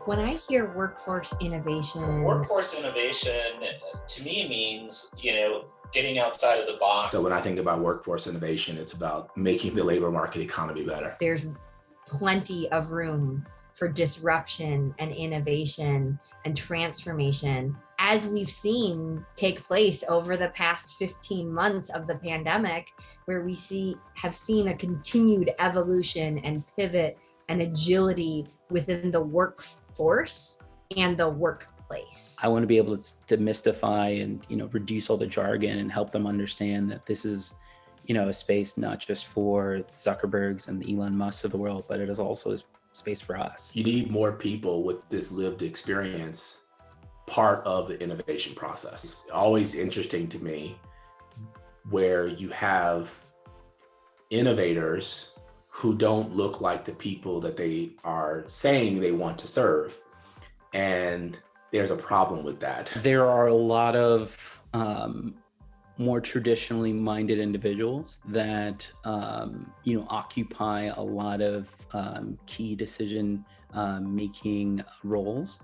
When I hear workforce innovation, Workforce innovation to me means, getting outside of the box. So when I think about workforce innovation, it's about making the labor market economy better. there's plenty of room for disruption and innovation and transformation, as we've seen take place over the past 15 months of the pandemic, where we have seen a continued evolution and pivot and agility within the workforce and the workplace. I want to be able to demystify and reduce all the jargon and help them understand that this is a space not just for Zuckerbergs and the Elon Musks of the world, but it is also a space for us. You need more people with this lived experience part of the innovation process. It's always interesting to me where you have innovators who don't look like the people that they are saying they want to serve. And there's a problem with that. There are a lot of more traditionally minded individuals that occupy a lot of key decision making roles.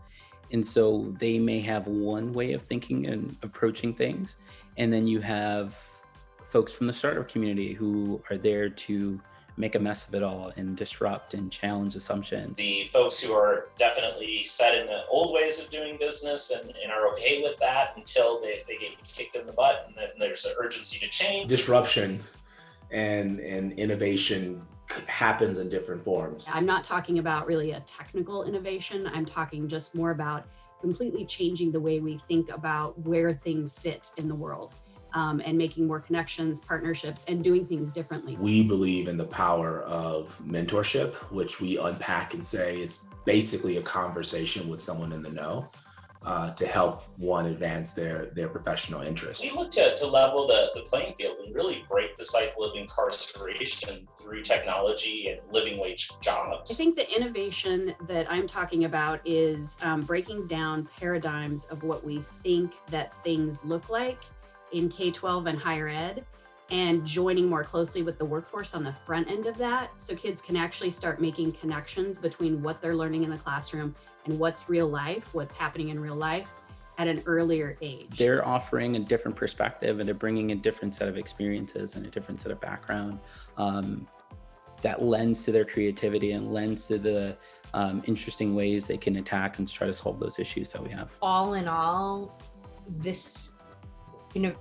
And so they may have one way of thinking and approaching things. And then you have folks from the startup community who are there to make a mess of it all and disrupt and challenge assumptions. The folks who are definitely set in the old ways of doing business and are okay with that until they get kicked in the butt, and then there's an urgency to change. Disruption and innovation happens in different forms. I'm not talking about really a technical innovation. I'm talking just more about completely changing the way we think about where things fit in the world. And making more connections, partnerships, and doing things differently. We believe in the power of mentorship, which we unpack and say it's basically a conversation with someone in the know to help one advance their professional interests. We look to level the playing field and really break the cycle of incarceration through technology and living wage jobs. I think the innovation that I'm talking about is breaking down paradigms of what we think that things look like in K-12 and higher ed, and joining more closely with the workforce on the front end of that, so kids can actually start making connections between what they're learning in the classroom and what's real life, what's happening in real life at an earlier age. They're offering a different perspective, and they're bringing a different set of experiences and a different set of background that lends to their creativity and lends to the interesting ways they can attack and try to solve those issues that we have. All in all, this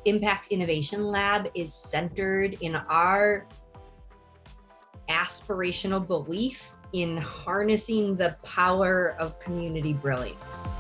Impact Innovation Lab is centered in our aspirational belief in harnessing the power of community brilliance.